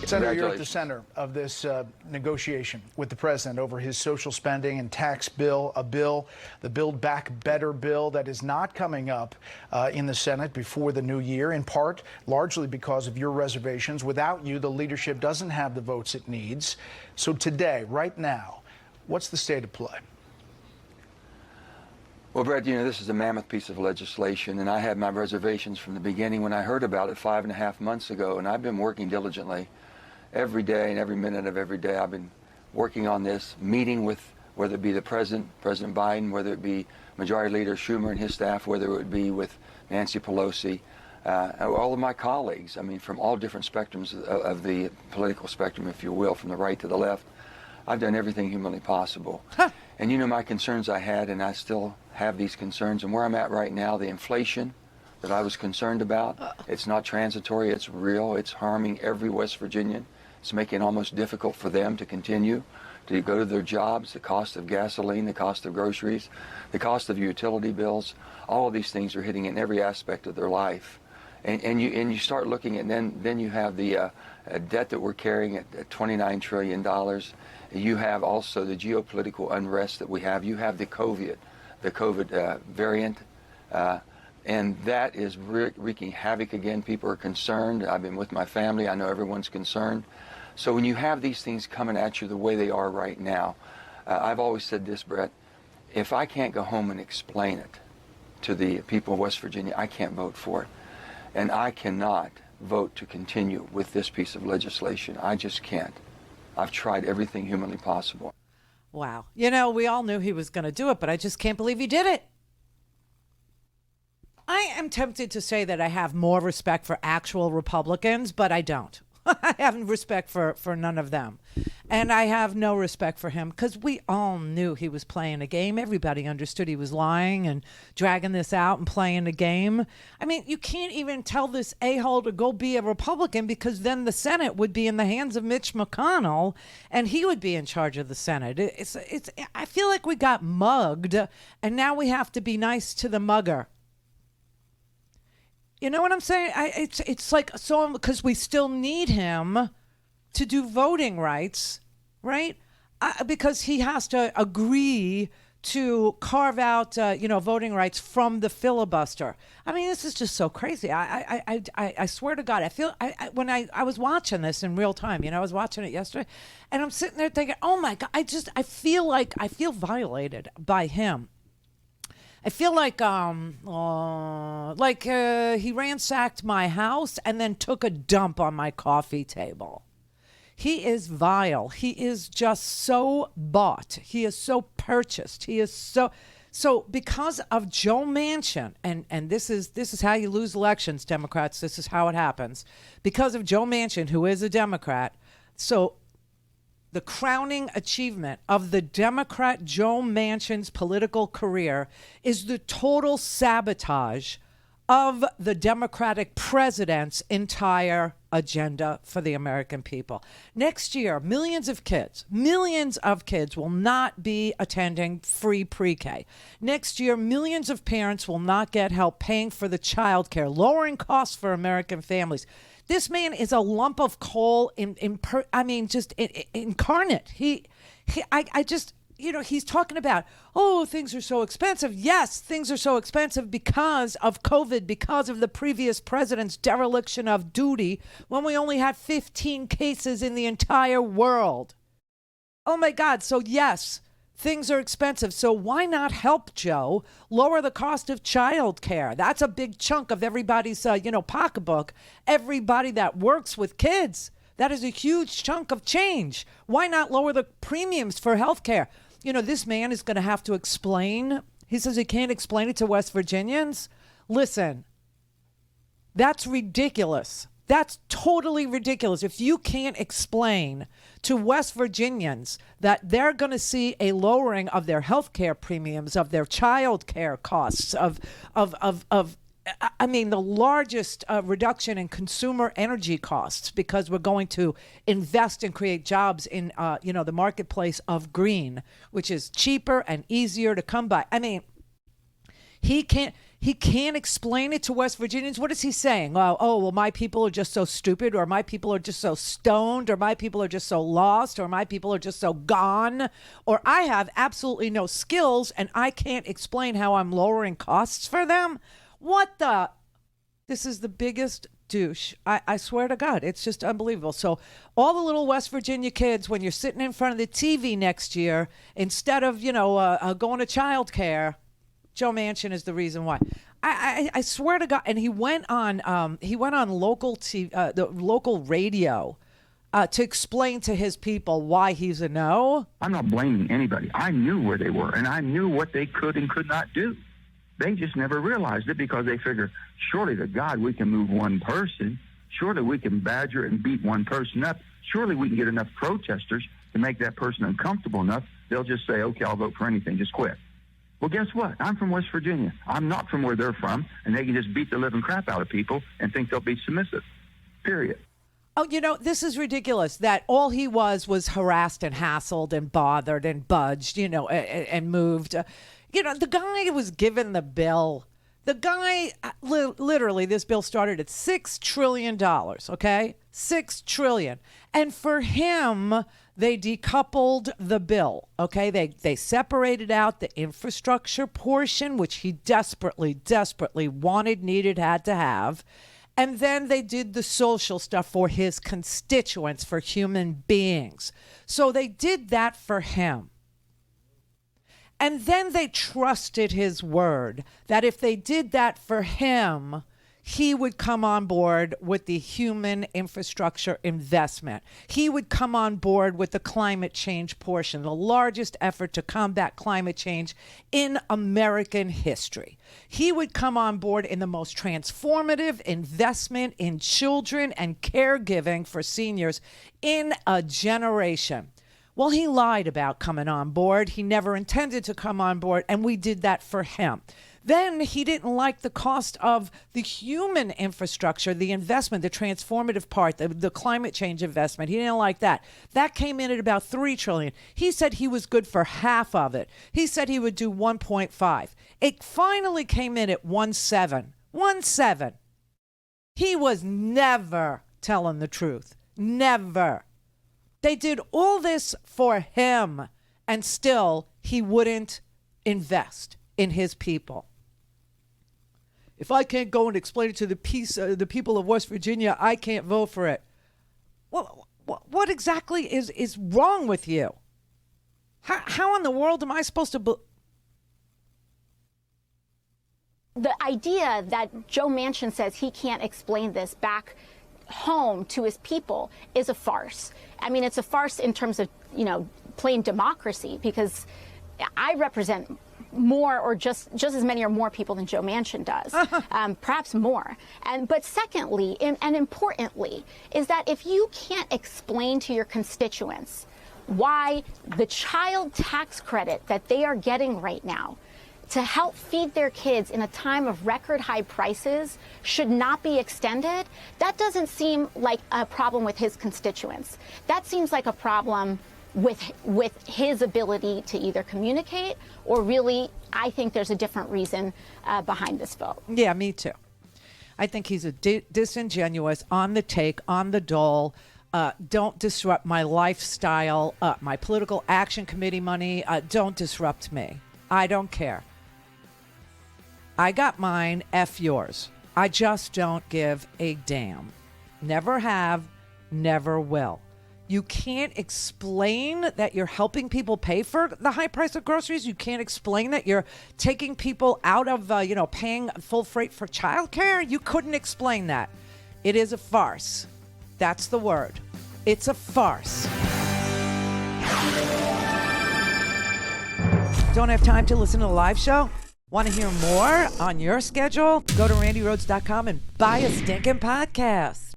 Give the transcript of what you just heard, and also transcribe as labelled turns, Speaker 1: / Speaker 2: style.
Speaker 1: Senator, you're at the center of this negotiation with the president over his social spending and tax bill, the Build Back Better bill that is not coming up in the Senate before the new year, in part largely because of your reservations. Without you, the leadership doesn't have the votes it needs. So today, right now, what's the state of play?
Speaker 2: Well, Brett, this is a mammoth piece of legislation, and I had my reservations from the beginning when I heard about it 5.5 months ago, and I've been working diligently every day and every minute of every day. I've been working on this, meeting with, whether it be the President Biden, whether it be Majority Leader Schumer and his staff, whether it would be with Nancy Pelosi, all of my colleagues, from all different spectrums of the political spectrum, if you will, from the right to the left. I've done everything humanly possible. And my concerns I had, and I still have these concerns, and where I'm at right now, the inflation that I was concerned about, it's not transitory, it's real, it's harming every West Virginian. It's making it almost difficult for them to continue to go to their jobs, the cost of gasoline, the cost of groceries, the cost of utility bills. All of these things are hitting in every aspect of their life. And you start looking at, then you have the debt that we're carrying at $29 trillion. You have also the geopolitical unrest that we have. You have the COVID variant, and that is wreaking havoc again. People are concerned. I've been with my family. I know everyone's concerned. So when you have these things coming at you the way they are right now, I've always said this, Brett, if I can't go home and explain it to the people of West Virginia, I can't vote for it. And I cannot vote to continue with this piece of legislation. I just can't. I've tried everything humanly possible.
Speaker 3: Wow. We all knew he was going to do it, but I just can't believe he did it. I am tempted to say that I have more respect for actual Republicans, but I don't. I have respect for none of them. And I have no respect for him because we all knew he was playing a game. Everybody understood he was lying and dragging this out and playing a game. You can't even tell this a-hole to go be a Republican because then the Senate would be in the hands of Mitch McConnell and he would be in charge of the Senate. I feel like we got mugged and now we have to be nice to the mugger. You know what I'm saying? It's like, so because we still need him to do voting rights, right? Because he has to agree to carve out, voting rights from the filibuster. This is just so crazy. I swear to God, when I was watching this in real time, I was watching it yesterday, and I'm sitting there thinking, oh my God, I feel violated by him. I feel like he ransacked my house and then took a dump on my coffee table. He is vile. He is just so bought. He is so purchased. He is so because of Joe Manchin, and this is how you lose elections, Democrats. This is how it happens. Because of Joe Manchin, who is a Democrat, so the crowning achievement of the Democrat Joe Manchin's political career is the total sabotage of the Democratic president's entire agenda for the American people. Next year, millions of kids will not be attending free pre-K. Next year, millions of parents will not get help paying for the child care, lowering costs for American families. This man is a lump of coal just incarnate. He's talking about, things are so expensive. Yes, things are so expensive because of COVID, because of the previous president's dereliction of duty when we only had 15 cases in the entire world. Oh my God. So yes, things are expensive. So why not help Joe lower the cost of child care? That's a big chunk of everybody's, pocketbook. Everybody that works with kids, that is a huge chunk of change. Why not lower the premiums for health care? This man is going to have to explain. He says he can't explain it to West Virginians. Listen, that's ridiculous. That's totally ridiculous. If you can't explain to West Virginians that they're going to see a lowering of their health care premiums, of their child care costs, of the largest reduction in consumer energy costs because we're going to invest and create jobs in, the marketplace of green, which is cheaper and easier to come by. He He can't explain it to West Virginians. What is he saying? Well, my people are just so stupid, or my people are just so stoned, or my people are just so lost, or my people are just so gone, or I have absolutely no skills and I can't explain how I'm lowering costs for them. What the? This is the biggest douche. I swear to God, it's just unbelievable. So all the little West Virginia kids, when you're sitting in front of the TV next year, instead of, going to childcare, Joe Manchin is the reason why. I swear to God. And he went on local TV, the local radio, to explain to his people why he's a no.
Speaker 4: I'm not blaming anybody. I knew where they were, and I knew what they could and could not do. They just never realized it because they figure, surely to God we can move one person. Surely we can badger and beat one person up. Surely we can get enough protesters to make that person uncomfortable enough. They'll just say, okay, I'll vote for anything. Just quit. Well, guess what? I'm from West Virginia. I'm not from where they're from, and they can just beat the living crap out of people and think they'll be submissive. Period.
Speaker 3: Oh, this is ridiculous that all he was harassed and hassled and bothered and budged, and moved. The guy was given the bill. The guy, literally, this bill started at $6 trillion, okay? $6 trillion. And for him, they decoupled the bill, okay? They separated out the infrastructure portion, which he desperately, desperately wanted, needed, had to have. And then they did the social stuff for his constituents, for human beings. So they did that for him. And then they trusted his word that if they did that for him, he would come on board with the human infrastructure investment. He would come on board with the climate change portion, the largest effort to combat climate change in American history. He would come on board in the most transformative investment in children and caregiving for seniors in a generation. Well, he lied about coming on board. He never intended to come on board, and we did that for him. Then he didn't like the cost of the human infrastructure, the investment, the transformative part, the climate change investment. He didn't like that. That came in at about $3 trillion. He said he was good for half of it. He said he would do 1.5. It finally came in at 1.7. 1.7. He was never telling the truth. Never. They did all this for him, and still he wouldn't invest in his people. If I can't go and explain it to the people of West Virginia, I can't vote for it. Well, what exactly is wrong with you? How in the world am I supposed to...
Speaker 5: The idea that Joe Manchin says he can't explain this back home to his people is a farce. I mean, it's a farce in terms of, plain democracy, because I represent more or just as many or more people than Joe Manchin does, perhaps more. But secondly, and importantly, is that if you can't explain to your constituents why the child tax credit that they are getting right now to help feed their kids in a time of record high prices should not be extended, that doesn't seem like a problem with his constituents. That seems like a problem with his ability to either communicate or really, I think there's a different reason behind this vote.
Speaker 3: Yeah, me too. I think he's a disingenuous, on the take, on the dole. Don't disrupt my lifestyle, my political action committee money. Don't disrupt me. I don't care. I got mine, F yours. I just don't give a damn. Never have, never will. You can't explain that you're helping people pay for the high price of groceries. You can't explain that you're taking people out of, paying full freight for childcare. You couldn't explain that. It is a farce. That's the word. It's a farce. Don't have time to listen to the live show? Want to hear more on your schedule? Go to RandiRhodes.com and buy a stinking podcast.